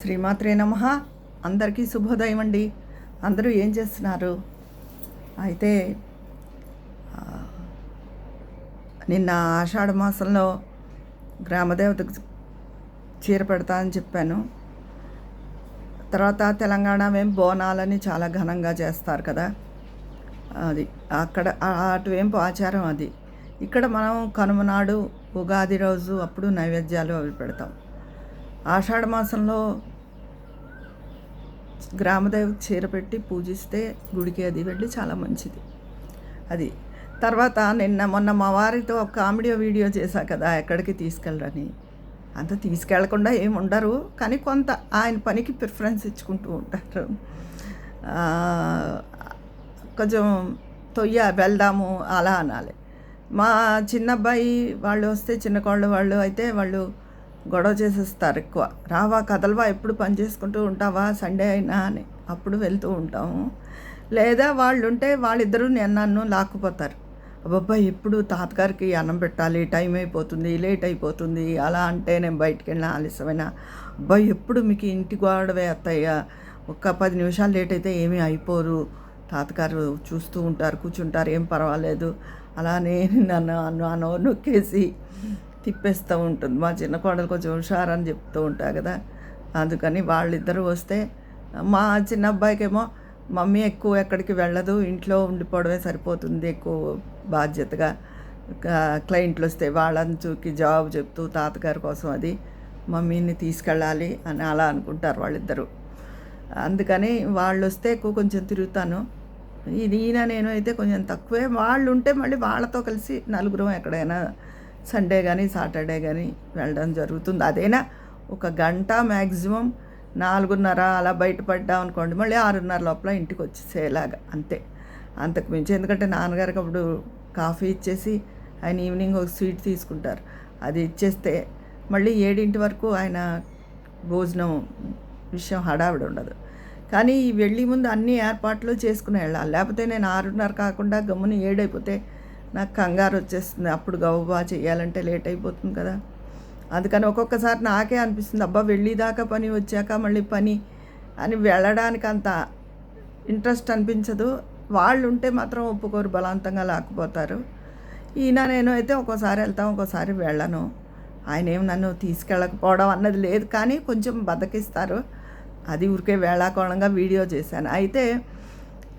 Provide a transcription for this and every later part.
శ్రీమాత్రే నమః. అందరికీ శుభోదయం అండి. అందరూ ఏం చేస్తున్నారు? అయితే నిన్న ఆషాఢ మాసంలో గ్రామదేవతకు చీర పెడతా అని చెప్పాను. తర్వాత తెలంగాణ బోనాలని చాలా ఘనంగా చేస్తారు కదా, అది అక్కడ అటువైపు ఆచారం అది. ఇక్కడ మనం కనుమ నాడు, ఉగాది రోజు అప్పుడు నైవేద్యాలు అవి పెడతాం. ఆషాఢ మాసంలో గ్రామదేవత చీర పెట్టి పూజిస్తే గుడికి అది వెళ్ళి చాలా మంచిది అది. తర్వాత మొన్న మా వారితో ఒక కామెడీ వీడియో చేశా కదా, ఎక్కడికి తీసుకెళ్ళరని. అంత తీసుకెళ్లకుండా ఏమి ఉండరు, కానీ కొంత ఆయన పనికి ప్రిఫరెన్స్ ఇచ్చుకుంటూ ఉంటారు. కొంచెం వెళ్దాము అలా అనాలి. మా చిన్నబ్బాయి వాళ్ళు వస్తే, చిన్న కోళ్ళు వాళ్ళు అయితే వాళ్ళు గొడవ చేసేస్తారు ఎక్కువ. రావా, కదలవా, ఎప్పుడు పని చేసుకుంటూ ఉంటావా, సండే అయినా అని. అప్పుడు వెళ్తూ ఉంటాము. లేదా వాళ్ళు ఉంటే వాళ్ళిద్దరూ నన్ను లాక్కుపోతారు. అబ్బబ్బా, ఎప్పుడు తాతగారికి అన్నం పెట్టాలి, టైం అయిపోతుంది, లేట్ అయిపోతుంది అలా అంటే నేను బయటికి వెళ్ళిన ఆలస్యమైన, అబ్బాయి ఎప్పుడు మీకు ఇంటి గొడవే అత్తయ్య, ఒక్క 10 నిమిషాలు లేట్ అయితే ఏమీ అయిపోరు, తాతగారు చూస్తూ ఉంటారు, కూర్చుంటారు, ఏం పర్వాలేదు అలా నేను నన్ను నొక్కేసి తిప్పేస్తూ ఉంటుంది. మా చిన్న కోడలు కొంచెం హుషారని చెప్తూ ఉంటా కదా, అందుకని వాళ్ళిద్దరూ వస్తే మా చిన్న అబ్బాయికేమో మమ్మీ ఎక్కువ ఎక్కడికి వెళ్ళదు, ఇంట్లో ఉండిపోవడమే సరిపోతుంది, ఎక్కువ బాధ్యతగా క్లయింట్లు వస్తే వాళ్ళని చూకి జవాబు చెప్తూ తాతగారి కోసం అది మమ్మీని తీసుకెళ్ళాలి అని అలా అనుకుంటారు వాళ్ళిద్దరూ. అందుకని వాళ్ళు వస్తే ఎక్కువ కొంచెం తిరుగుతాను. ఈయన నేను అయితే కొంచెం తక్కువే. వాళ్ళు ఉంటే మళ్ళీ వాళ్ళతో కలిసి నలుగురం ఎక్కడైనా సండే కానీ సాటర్డే కానీ వెళ్ళడం జరుగుతుంది. అదైనా ఒక గంట, మ్యాక్సిమం 4:30 అలా బయటపడ్డాం అనుకోండి, మళ్ళీ 6:30 లోపల ఇంటికి వచ్చేసేలాగా, అంతే. అంతకు మించి, ఎందుకంటే నాన్నగారికి అప్పుడు కాఫీ ఇచ్చేసి ఆయన ఈవినింగ్ ఒక స్వీట్ తీసుకుంటారు, అది ఇచ్చేస్తే మళ్ళీ 7 వరకు ఆయన భోజనం విషయం హడావిడి ఉండదు. కానీ ఈ వెళ్ళి ముందు అన్ని ఏర్పాట్లు చేసుకుని వెళ్ళాలి. లేకపోతే నేను 6:30 కాకుండా గమ్మున 7 అయిపోతే నాకు కంగారు వచ్చేస్తుంది. అప్పుడు గవ్వా చేయాలంటే లేట్ అయిపోతుంది కదా. అందుకని ఒక్కొక్కసారి నాకే అనిపిస్తుంది, అబ్బా వెళ్ళేదాకా పని, వచ్చాక మళ్ళీ పని అని వెళ్ళడానికి అంత ఇంట్రెస్ట్ అనిపించదు. వాళ్ళు ఉంటే మాత్రం ఒప్పుకోరు, బలవంతంగా లాక్కుపోతారు. ఈయన నేను అయితే ఒక్కోసారి వెళ్తాం, ఒక్కోసారి వెళ్ళను. ఆయన ఏం నన్ను తీసుకెళ్ళకపోవడం అన్నది లేదు, కానీ కొంచెం బద్దకిస్తారు. అది ఊరికే వేళాకోళంగా వీడియో చేశాను. అయితే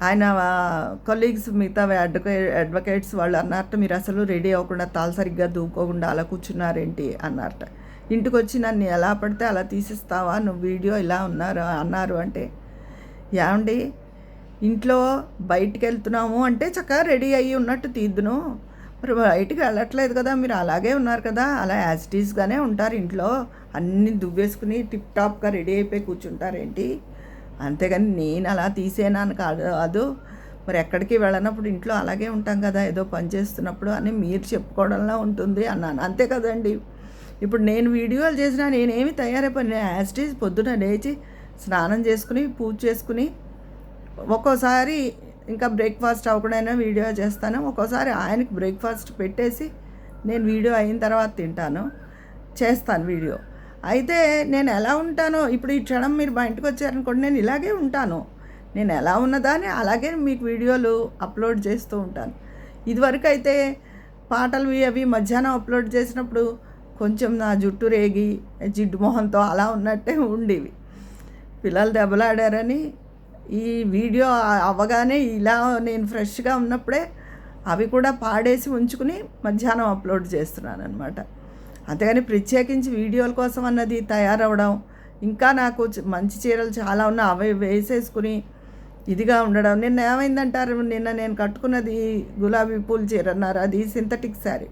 ఆయన కొలీగ్స్, మిగతా అడ్వకేట్స్ వాళ్ళు అన్నట్టు, మీరు అసలు రెడీ అవ్వకుండా, తాళ్ళు సరిగ్గా దూకోకుండా అలా కూర్చున్నారేంటి అన్నట్ట. ఇంటికి వచ్చి నన్ను ఎలా పడితే అలా తీసిస్తావా, నువ్వు వీడియో ఇలా అన్నారు అంటే, ఏమండి ఇంట్లో బయటికి వెళ్తున్నాము అంటే చక్కగా రెడీ అయ్యి ఉన్నట్టు తీద్దును, మరి బయటికి వెళ్ళట్లేదు కదా, మీరు అలాగే ఉన్నారు కదా, అలా యాజ్ ఇట్ ఈస్గానే ఉంటారు ఇంట్లో, అన్నీ దువ్వేసుకుని టిప్ టాప్గా రెడీ అయిపోయి కూర్చుంటారేంటి, అంతేగాని నేను అలా తీసేనాను కాదు, మరి ఎక్కడికి వెళ్ళనప్పుడు ఇంట్లో అలాగే ఉంటాం కదా, ఏదో పని చేస్తున్నప్పుడు అని మీరు చెప్పుకోవడంలో ఉంటుంది అన్నాను. అంతే కదండి. ఇప్పుడు నేను వీడియోలు చేసినా నేనేమి తయారైపోయి, నేను యాజ్ ఇట్ ఈజ్ పొద్దున లేచి స్నానం చేసుకుని పూజ చేసుకుని, ఒక్కోసారి ఇంకా బ్రేక్ఫాస్ట్ అవ్వకుండా వీడియో చేస్తాను, ఒక్కోసారి ఆయనకి బ్రేక్ఫాస్ట్ పెట్టేసి నేను వీడియో అయిన తర్వాత చేస్తాను వీడియో. అయితే నేను ఎలా ఉంటానో, ఇప్పుడు ఈ క్షణం మీరు మా ఇంటికి వచ్చారనుకోండి, నేను ఇలాగే ఉంటాను. నేను ఎలా ఉన్నదాన్ని అలాగే మీకు వీడియోలు అప్లోడ్ చేస్తూ ఉంటాను. ఇదివరకు అయితే పాటలు అవి మధ్యాహ్నం అప్లోడ్ చేసినప్పుడు కొంచెం నా జుట్టు రేగి జిడ్డు మొహంతో అలా ఉన్నట్టే ఉండేవి. పిల్లలు దెబ్బలాడారని ఈ వీడియో అవ్వగానే ఇలా నేను ఫ్రెష్గా ఉన్నప్పుడే అవి కూడా పాడేసి ఉంచుకుని మధ్యాహ్నం అప్లోడ్ చేస్తున్నాను అనమాట. అంతేగాని ప్రత్యేకించి వీడియోల కోసం అన్నది తయారవడం, ఇంకా నాకు మంచి చీరలు చాలా ఉన్నా అవి వేసేసుకుని ఇదిగా ఉండడం. నిన్న ఏమైందంటారు, నిన్న నేను కట్టుకున్నది గులాబీ పూల చీర అన్నారు, అది సింథటిక్ శారీ,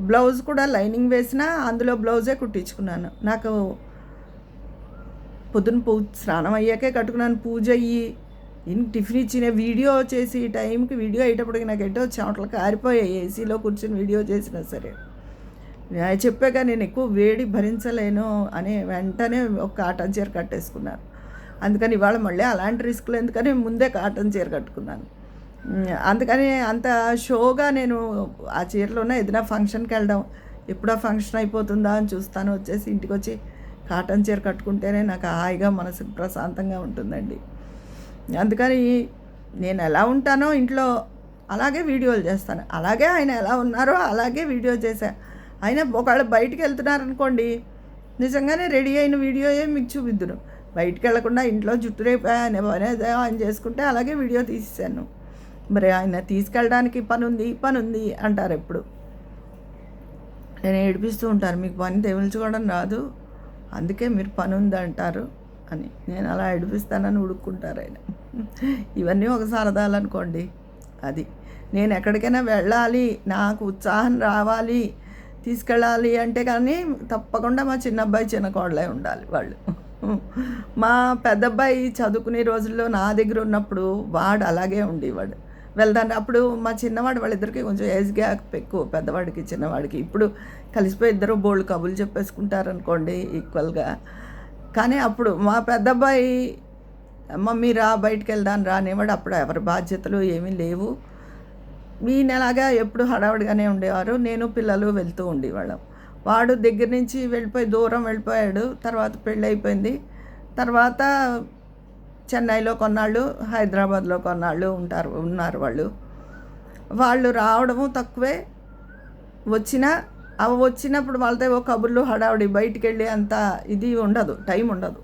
బ్లౌజ్ కూడా లైనింగ్ వేసినా అందులో బ్లౌజే కుట్టించుకున్నాను. నాకు పొద్దున స్నానం అయ్యాకే కట్టుకున్నాను, పూజ అయ్యి టిఫిన్ ఇచ్చిన వీడియో చేసి టైంకి వీడియో అయ్యేటప్పటికి నాకు ఎటో చెమటలు కారిపోయాయి, ఏసీలో కూర్చొని వీడియో చేసినా సరే. చెప్పాక నేను ఎక్కువ వేడి భరించలేను అని వెంటనే ఒక కాటన్ చీర కట్టేసుకున్నాను. అందుకని ఇవాళ మళ్ళీ అలాంటి రిస్క్లు ఎందుకని ముందే కాటన్ చీర కట్టుకున్నాను. అందుకని అంత షోగా నేను ఆ చీరలోనే ఏదైనా ఫంక్షన్కి వెళ్ళడం, ఎప్పుడో ఫంక్షన్ అయిపోతుందా అని చూస్తాను, వచ్చేసి ఇంటికి వచ్చి కాటన్ చీర కట్టుకుంటేనే నాకు హాయిగా మనసుకు ప్రశాంతంగా ఉంటుందండి. అందుకని నేను ఎలా ఉంటానో ఇంట్లో అలాగే వీడియోలు చేస్తాను. అలాగే ఆయన ఎలా ఉన్నారో అలాగే వీడియో చేశా. అయినా ఒకవేళ బయటికి వెళ్తున్నారనుకోండి, నిజంగానే రెడీ అయిన వీడియోయే మీకు చూపిద్దును. బయటికి వెళ్ళకుండా ఇంట్లో జుట్టు రేపా అనే పని ఆయన చేసుకుంటే అలాగే వీడియో తీసేసాను. మరి ఆయన తీసుకెళ్ళడానికి పని ఉంది అంటారు ఎప్పుడు. నేను ఏడిపిస్తూ ఉంటాను, మీకు పని తెమిల్చుకోవడం రాదు, అందుకే మీరు పని ఉంది అంటారు అని. నేను అలా ఏడిపిస్తానని ఉడుక్కుంటారు ఆయన. ఇవన్నీ ఒక సరదాలు అనుకోండి. అది నేను ఎక్కడికైనా వెళ్ళాలి, నాకు ఉత్సాహం రావాలి, తీసుకెళ్ళాలి అంటే కానీ తప్పకుండా మా చిన్న అబ్బాయి చిన్న కోడలే ఉండాలి వాళ్ళు. మా పెద్ద అబ్బాయి చదువుకునే రోజుల్లో నా దగ్గర ఉన్నప్పుడు వాడు అలాగే ఉండేవాడు. వెళ్దాను అప్పుడు మా చిన్నవాడు వాళ్ళిద్దరికి కొంచెం ఏజ్ గ్యాప్ ఎక్కువ, పెద్దవాడికి చిన్నవాడికి. ఇప్పుడు కలిసిపోయి ఇద్దరు బోల్డ్ కబుర్లు చెప్పేసుకుంటారనుకోండి ఈక్వల్గా. కానీ అప్పుడు మా పెద్ద అబ్బాయి మమ్మీ రా బయటికి వెళ్దాను రా అనేవాడు. అప్పుడు ఎవరి బాధ్యతలు ఏమీ లేవు. ఈయనలాగా ఎప్పుడు హడావుడిగానే ఉండేవారు. నేను పిల్లలు వెళ్తూ ఉండేవాళ్ళం. వాడు దగ్గర నుంచి వెళ్ళిపోయి దూరం వెళ్ళిపోయాడు. తర్వాత పెళ్ళైపోయింది. తర్వాత చెన్నైలో కొన్నాళ్ళు, హైదరాబాద్లో కొన్నాళ్ళు ఉన్నారు వాళ్ళు రావడము తక్కువే. వచ్చినప్పుడు వాళ్ళతో ఏవో కబుర్లు హడావుడి, బయటికి వెళ్ళి అంత ఇది ఉండదు, టైం ఉండదు.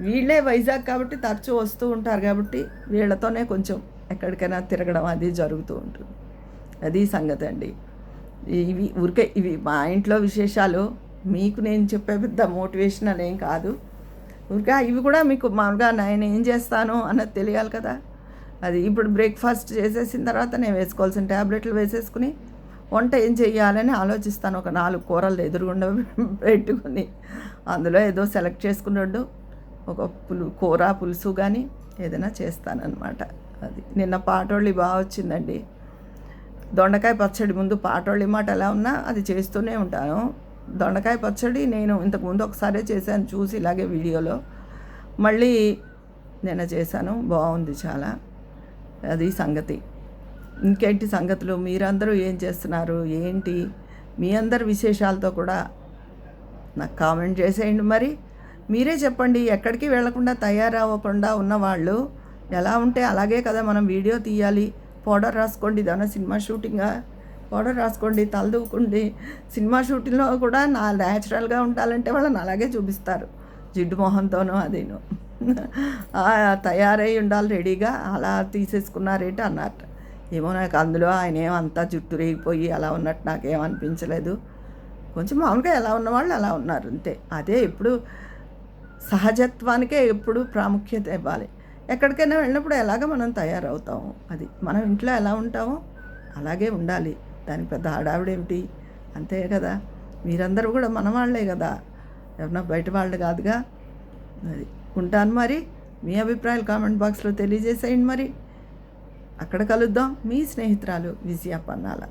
వీళ్ళే వైజాగ్ కాబట్టి తరచూ వస్తూ ఉంటారు కాబట్టి వీళ్ళతోనే కొంచెం ఎక్కడికైనా తిరగడం అది జరుగుతూ ఉంటుంది. అది సంగతి అండి. ఇవి మా ఇంట్లో విశేషాలు. మీకు నేను చెప్పే పెద్ద మోటివేషన్ అనేం కాదు. ఇవి కూడా మీకు మామూలుగా నేను ఏం చేస్తాను అన్నది తెలియాలి కదా. అది ఇప్పుడు బ్రేక్ఫాస్ట్ చేసేసిన తర్వాత నేను వేసుకోవాల్సిన ట్యాబ్లెట్లు వేసేసుకుని వంట ఏం చెయ్యాలని ఆలోచిస్తాను. ఒక 4 కూరలు ఎదురుగుండా పెట్టుకుని అందులో ఏదో సెలెక్ట్ చేసుకున్నాడు, ఒక కూర పులుసు కానీ ఏదైనా చేస్తానన్నమాట. అది నిన్న పాటోళ్ళి బాగా వచ్చిందండి. దొండకాయ పచ్చడి, ముందు పాటోళ్ళి మాట ఎలా ఉన్నా అది చేస్తూనే ఉంటాను. దొండకాయ పచ్చడి నేను ఇంతకుముందు ఒకసారి చేశాను, చూసి ఇలాగే వీడియోలో. మళ్ళీ నిన్న చేశాను, బాగుంది చాలా. అది సంగతి. ఇంకేంటి సంగతులు? మీరందరూ ఏం చేస్తున్నారు, ఏంటి మీ అందరి విశేషాలతో కూడా నాకు కామెంట్ చేసేయండి. మరి మీరే చెప్పండి. ఎక్కడికి వెళ్లకుండా తయారవ్వకుండా ఉన్నవాళ్ళు ఎలా ఉంటే అలాగే కదా మనం వీడియో తీయాలి. పౌడర్ రాసుకోండి, ఏదైనా సినిమా షూటింగా పౌడర్ రాసుకోండి, తలదూకుండి. సినిమా షూటింగ్లో కూడా న్యాచురల్గా ఉండాలంటే వాళ్ళని అలాగే చూపిస్తారు, జిడ్డు మొహంతోనూ అదేను. తయారై ఉండాలి రెడీగా. అలా తీసేసుకున్నారేంటి అన్నట్టు. ఏమో నాకు అందులో ఆయన ఏమంతా జుట్టు రేగిపోయి అలా ఉన్నట్టు నాకేం అనిపించలేదు. కొంచెం మామూలుగా ఎలా ఉన్నవాళ్ళు అలా ఉన్నారు అంతే. అదే ఎప్పుడు సహజత్వానికే ఎప్పుడు ప్రాముఖ్యత ఇవ్వాలి. ఎక్కడికైనా వెళ్ళినప్పుడు ఎలాగ మనం తయారవుతాము, అది మనం ఇంట్లో ఎలా ఉంటామో అలాగే ఉండాలి. దానికి పెద్ద హడావిడేమిటి, అంతే కదా. మీరందరూ కూడా మన వాళ్ళే కదా, ఎవరన్నా బయట వాళ్ళు కాదుగా. అది ఉంటాను. మరి మీ అభిప్రాయాలు కామెంట్ బాక్స్లో తెలియజేసేయండి. మరి అక్కడ కలుద్దాం. మీ స్నేహితురాలు విజయ పన్నాల.